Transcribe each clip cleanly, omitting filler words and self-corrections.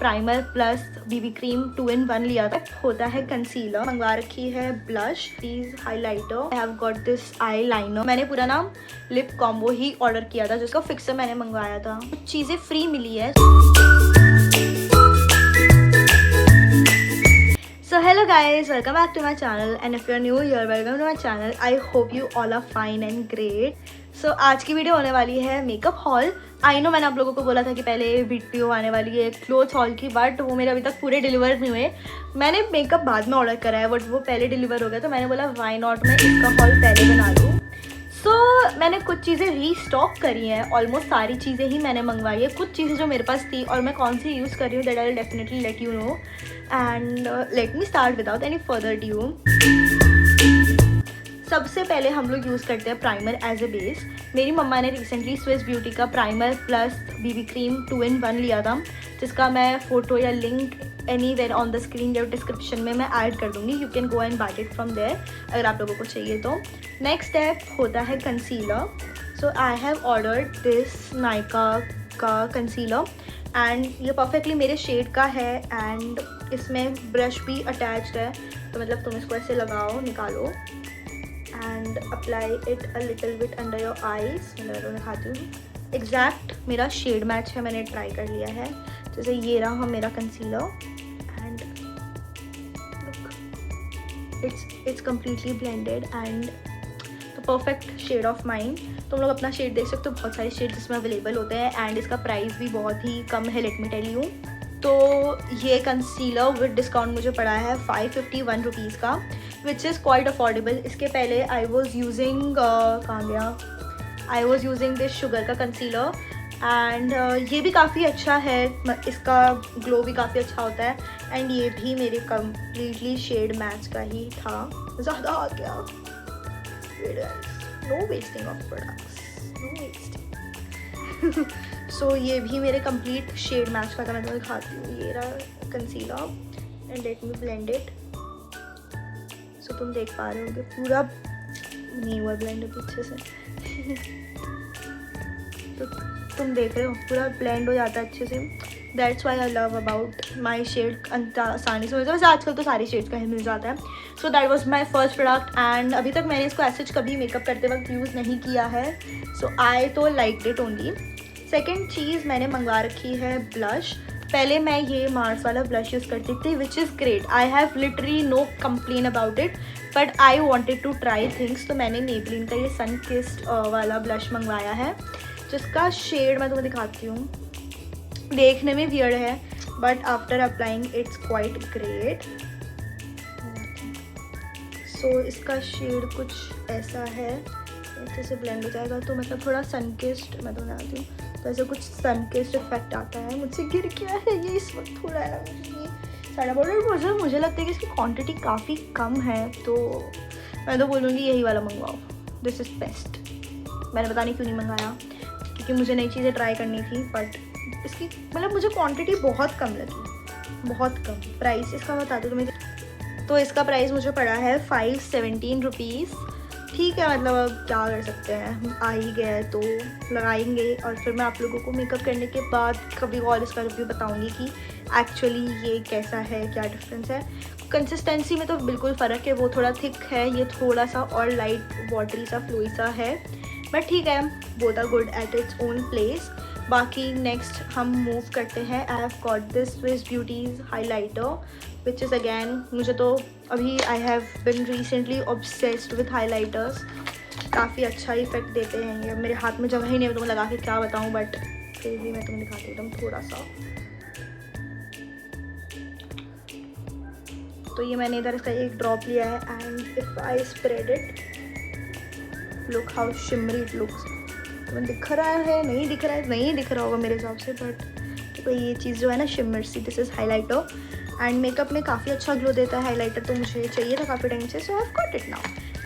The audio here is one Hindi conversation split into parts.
Primer plus BB cream 2 in 1 लिया था। होता है कंसीलर, मंगवा रखी है blush, please highlighter, I have got this eye liner. मैंने पूरा ना लिप कॉम्बो ही ऑर्डर किया था, जिसका फिक्सर मैंने मंगवाया था। कुछ चीज़ें फ्री मिली है। So hello guys, welcome back to my channel and if you're new here, welcome to my channel. I hope you all are fine and great. So आज की वीडियो होने वाली है मेकअप हॉल। आई नो मैंने आप लोगों को बोला था कि पहले वीडियो आने वाली है क्लोथ हॉल की, बट वो मेरे अभी तक पूरे डिलीवर नहीं हुए। मैंने मेकअप बाद में ऑर्डर करा है बट वो पहले डिलीवर हो गया, तो मैंने बोला वाई नॉट मैं इसका हॉल पहले बना लूँ। मैंने कुछ चीज़ें रीस्टॉक करी हैं, ऑलमोस्ट सारी चीज़ें ही मैंने मंगवाई है। कुछ चीज़ें जो मेरे पास थी और मैं कौन सी यूज़ कर रही हूँ, that I will definitely let you know. And let me start without any further due. सबसे पहले हम लोग यूज़ करते हैं प्राइमर एज ए बेस। मेरी मम्मा ने रिसेंटली स्विस ब्यूटी का primer plus BB cream 2 in 1 लिया था, जिसका मैं फ़ोटो या link anywhere on the screen या डिस्क्रिप्शन में मैं ऐड कर दूँगी। You can go and buy it from there अगर आप लोगों को चाहिए तो। नेक्स्ट स्टेप होता है concealer. So I have ordered this Nykaa का कंसीलर एंड ये परफेक्टली मेरे शेड का है एंड इसमें ब्रश भी अटैच्ड है, तो मतलब तुम इसको ऐसे लगाओ, निकालो and apply it a little bit under your eyes. मैं दिखाती हूँ, एग्जैक्ट मेरा शेड मैच है, मैंने ट्राई कर लिया है। जैसे ये रहा मेरा concealer and look, it's completely blended and the perfect shade of mine. तुम लोग अपना शेड देख सकते हो, बहुत सारे शेड्स इसमें अवेलेबल होते हैं एंड इसका प्राइस भी बहुत ही कम है, लेट मी टेल यू। तो ये कंसीलर विद डिस्काउंट मुझे पड़ा है 551 रुपीज़ का, विच इज़ क्वाइट अफोर्डेबल। इसके पहले I was using this sugar का कंसीलर एंड ये भी काफ़ी अच्छा है, इसका ग्लो भी काफ़ी अच्छा होता है एंड ये भी मेरे कम्प्लीटली शेड मैच का ही था। ज़्यादा आ गया, no wasting of products, no wasting. So ये भी मेरे कंप्लीट शेड मैच का था। मैं तुम्हें दिखाती हूँ, ये रहा concealer and let me blend it. So तुम देख पा रहे होगे पूरा नहीं हुआ ब्लेंड पीछे से। तो तुम देख रहे हो पूरा ब्लेंड हो जाता है अच्छे से। That's why I love about my shade. आसानी से वैसे आजकल तो सारी शेड्स का ही मिल जाता है। So that was my first product and अभी तक मैंने इसको ऐसे कभी मेकअप करते वक्त यूज़ नहीं किया है। सो आई तो लाइक इट ओनली। सेकेंड चीज़ मैंने मंगवा रखी है ब्लश। पहले मैं ये मार्स वाला ब्लश यूज़ करती थी, which is great. I have literally no complain about it, but I wanted to try things. तो मैंने मेबलिन का ये सन किस्ड वाला ब्लश मंगवाया है, जिसका शेड मैं तुम्हें दिखाती हूँ। देखने में वियर्ड है but after applying it's quite great. So इसका शेड कुछ ऐसा है, अच्छे से ब्लेंड हो जाएगा। तो मतलब थोड़ा सन किस्ड मैं तुम्हें बताती हूँ, तो ऐसे कुछ सन किस्ड इफेक्ट आता है। मुझसे गिर गया है ये इस वक्त, थोड़ा है ना ये सारा बॉर्डर। मुझे लगता है कि इसकी क्वांटिटी काफ़ी कम है, तो मैं तो बोलूँगी यही वाला मंगवाओ, दिस इज़ बेस्ट। मैंने पता नहीं क्यों नहीं मंगाया, क्योंकि मुझे नई चीज़ें ट्राई करनी थी, बट इसकी मतलब मुझे क्वांटिटी बहुत कम लगी, बहुत कम। प्राइस इसका बता दो तुम्हें, तो इसका प्राइस मुझे पड़ा है 517 रुपीज़। ठीक है, मतलब अब क्या कर सकते हैं, आ ही गया है तो लगाएंगे। और फिर मैं आप लोगों को मेकअप करने के बाद कभी और इसका रिव्यू बताऊंगी कि एक्चुअली ये कैसा है, क्या डिफरेंस है। कंसिस्टेंसी में तो बिल्कुल फ़र्क है, वो थोड़ा थिक है, ये थोड़ा सा और लाइट वाटरी सा फ्लूई सा है, बट ठीक है, both are good at its own place. बाकी नेक्स्ट हम मूव करते हैं। I have got this Swiss beauties highlighter which is again, मुझे तो अभी I have been recently obsessed with highlighters. काफ़ी अच्छा इफेक्ट देते हैं ये। मेरे हाथ में जगह ही नहीं है, तो मैं लगा के क्या बताऊँ, बट फिर भी मैं तुम्हें दिखाती हूँ एकदम थोड़ा सा। तो ये मैंने इधर इसका एक ड्रॉप लिया है and if I spread it, look how shimmery it looks. तुम्हें दिख रहा है, नहीं दिख रहा है, नहीं दिख रहा होगा मेरे हिसाब से, बट तो ये चीज़ जो है ना शिमर सी, this is highlighter and makeup में काफ़ी अच्छा ग्लो देता है हाईलाइटर। तो मुझे चाहिए था काफ़ी टाइम से, so I have got it now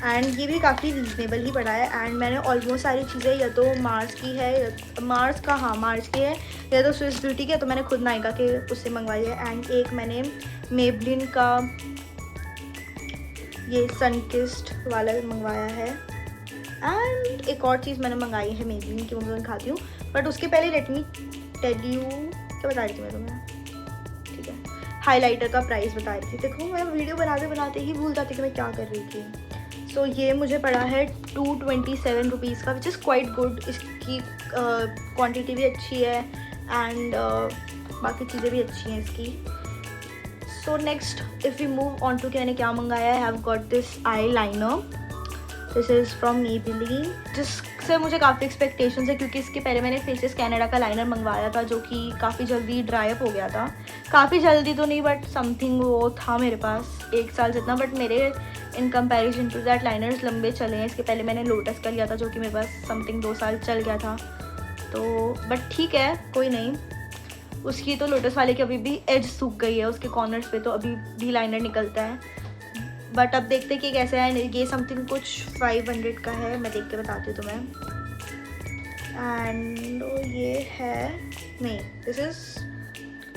and ये भी काफ़ी रीजनेबल ही पड़ा है। एंड मैंने ऑलमोस्ट सारी चीज़ें या तो मार्स की है, मार्स की है, या तो स्विस ब्यूटी की है, तो मैंने खुद नायका के उससे मंगवाई है। एंड एक मैंने मेबलिन का ये सन किस्ड वाला मंगवाया है एंड एक और चीज़ मैंने मंगाई है मेबलिन की, वो मैं खाती हूँ। बट उसके पहले लेट मी टेल यू, क्या बता रही थी मैं तुम्हें, हाइलाइटर का प्राइस बता रही थी। देखो मैं वीडियो बनाते बनाते ही भूल जाती कि मैं क्या कर रही थी। सो ये मुझे पड़ा है 227 रुपीज़ का, विच इज़ क्वाइट गुड। इसकी क्वांटिटी भी अच्छी है एंड बाकी चीज़ें भी अच्छी हैं इसकी। So next if we move on to कि मैंने क्या मंगाया, I have got this eye liner. This is from Maybelline, जिससे मुझे काफ़ी एक्सपेक्टेशंस है क्योंकि इसके पहले मैंने फेसेस कैनेडा का लाइनर मंगवाया था जो कि काफ़ी जल्दी ड्राई अप हो गया था। काफ़ी जल्दी तो नहीं बट समथिंग वो था मेरे पास 1 साल जितना, बट मेरे in comparison to that liners लंबे चले हैं। इसके पहले मैंने लोटस का लिया था जो कि मेरे पास समथिंग 2 साल चल गया था। तो बट ठीक है, कोई नहीं। उसकी तो लोटस वाले की अभी भी एज सूख गई है, उसके कॉर्नर्स पे तो अभी भी लाइनर निकलता है। बट अब देखते कि कैसे है। ये समथिंग कुछ 500 का है, मैं देख के बताती हूँ तुम्हें। एंड ये है नहीं, दिस इज़,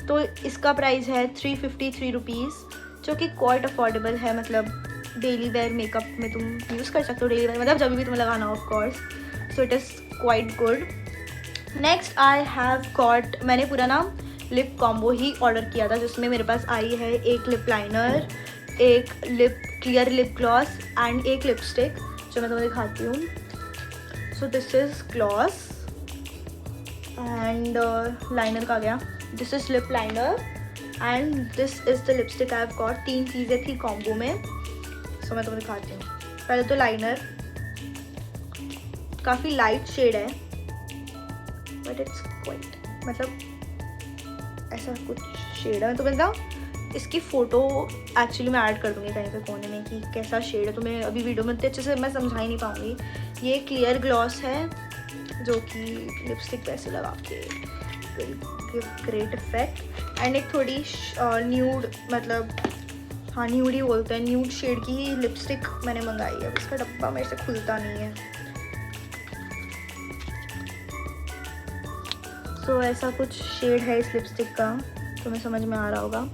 तो इसका प्राइस है 353 रुपीज़, जो कि क्वाइट अफोर्डेबल है। मतलब डेली वेयर मेकअप में तुम यूज़ कर सकते हो, डेली वेयर मतलब जब भी तुम्हें लगाना हो of course. So it is quite good. Next I have got, मैंने पूरा ना लिप कॉम्बो ही ऑर्डर किया था जिसमें मेरे पास आई है एक लिप लाइनर, एक क्लियर लिप ग्लॉस एंड एक लिपस्टिक, जो मैं तुम्हें दिखाती हूँ। So this is gloss and liner का गया, this is lip liner and this is the lipstick I have got. 3 चीज़ें थी कॉम्बो में। सो मैं तुम्हें दिखाती हूँ। पहले तो लाइनर काफ़ी लाइट शेड है बट इट्स क्वाइट, मतलब ऐसा कुछ शेड है। मैं तुम्हें बताऊँ, इसकी फ़ोटो एक्चुअली मैं ऐड कर दूँगी कहीं पे कोने में कि कैसा शेड है। तुम्हें अभी वीडियो में इतने अच्छे से मैं समझा ही नहीं पाऊँगी। ये क्लियर ग्लॉस है जो कि लिपस्टिक पे ऐसे लगा के गिव ग्रेट इफेक्ट। एंड एक थोड़ी न्यूड, मतलब हाँ न्यूड ही बोलते हैं, न्यूड शेड की ही लिपस्टिक मैंने मंगाई है। इसका डब्बा मेरे से खुलता नहीं है। सो ऐसा कुछ शेड है इस लिपस्टिक का, तुम्हें समझ में आ रहा होगा।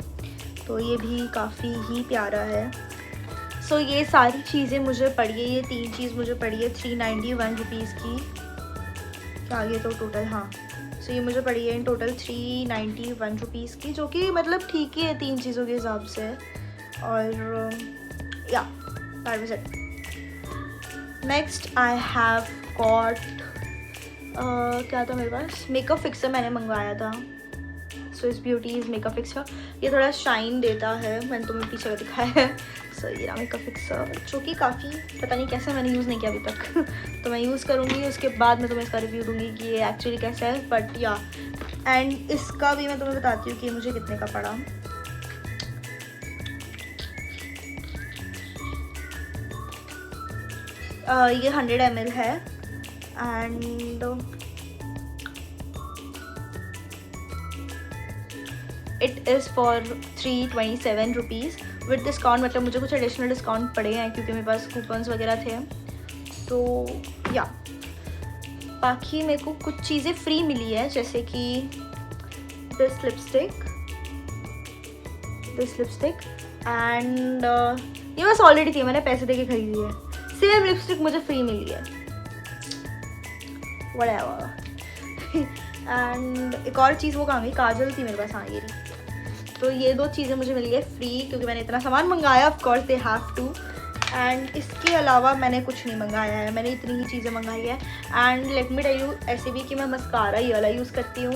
तो ये भी काफ़ी ही प्यारा है। सो ये सारी चीज़ें मुझे पड़ी है, ये 3 चीज़ मुझे पड़ी है 391 रुपीज़ की। क्या ये तो टोटल, हाँ। सो ये मुझे पड़ी है इन टोटल 391 रुपीज़ की, जो कि मतलब ठीक ही है 3 चीज़ों के हिसाब से। और या that was it. Next I have got क्या था मेरे पास, मेकअप फिक्सर मैंने मंगवाया था। स्विस ब्यूटीज़ मेकअप फिक्सर, ये थोड़ा शाइन देता है, मैंने तुम्हें पीछे दिखाया है। सो ये रहा मेकअप फिक्सर, जो कि काफ़ी पता नहीं कैसे मैंने यूज़ नहीं किया अभी तक। तो मैं यूज़ करूँगी, उसके बाद मैं तुम्हें इसका रिव्यू दूँगी कि ये एक्चुअली कैसा है। बट या एंड इसका भी मैं तुम्हें बताती हूँ कि मुझे कितने का पड़ा। ये 100 ml है and it is for 327 rupees with discount. मतलब मुझे कुछ एडिशनल डिस्काउंट पड़े हैं क्योंकि मेरे पास कूपन्स वगैरह थे। तो या बाकी मेरे को कुछ चीज़ें फ्री मिली है, जैसे कि दिस लिपस्टिक एंड ये बस ऑलरेडी थी, मैंने पैसे देके खरीदी है। सेम लिपस्टिक मुझे फ्री मिली है, व्हाटएवर। एंड एक और चीज़ वो कहाँ गई, काजल थी मेरे पास, हाँ ये रही। तो ये 2 चीज़ें मुझे मिली है फ्री क्योंकि मैंने इतना सामान मंगाया, of course they have to. And इसके अलावा मैंने कुछ नहीं मंगाया है, मैंने इतनी ही चीज़ें मंगाई है। And let me tell you ऐसे भी कि मैं मस्कारा ये वाला यूज़ करती हूँ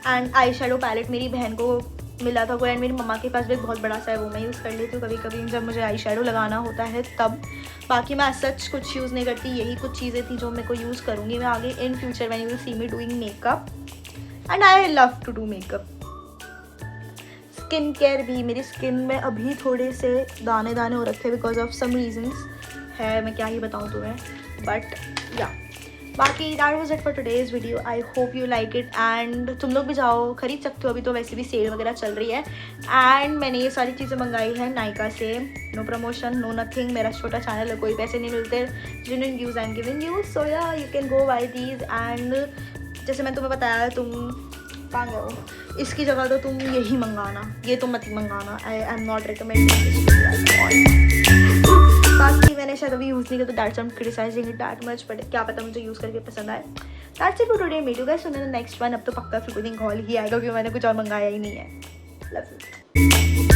एंड आई शेडो पैलेट मेरी बहन को मिला था कोई, एंड मेरी मम्मा के पास भी एक बहुत बड़ा सा है, वो मैं यूज़ कर लेती हूँ कभी कभी जब मुझे आई शेडो लगाना होता है तब। बाकी मैं सच कुछ यूज़ नहीं करती, यही कुछ चीज़ें थी जो मेरे को यूज़ करूँगी मैं आगे in future when you will see me doing makeup. And I love to do makeup. Skin care भी, मेरी स्किन में अभी थोड़े से दाने दाने हो रखे बिकॉज ऑफ सम रीजंस है, मैं क्या ही बताऊँ तुम्हें। बट या बाकी that was it for today's video. I hope you like it and तुम लोग भी जाओ खरीद सकते हो, अभी तो वैसे भी सेल वगैरह चल रही है। एंड मैंने ये सारी चीज़ें मंगाई है नायका से, नो प्रमोशन नो नथिंग, मेरा छोटा चैनल है, कोई पैसे नहीं मिलते, जिन्हें views I am giving you. So या you can go by these. And जैसे मैं तुम्हें बताया, तुम कहाँ गए हो, इसकी जगह तो तुम यही मंगाना, ये तो मत ही मंगाना। I am not recommending. बाकी मैंने शायद अभी यूज़ नहीं किया तो that's I am criticizing it that much, but क्या पता मुझे यूज़ करके पसंद आए। That's it for today, meet you guys in the next one. अब तो पक्का फिर कोई दिन कॉल ही आएगा क्योंकि मैंने कुछ और मंगाया ही नहीं है। Love you.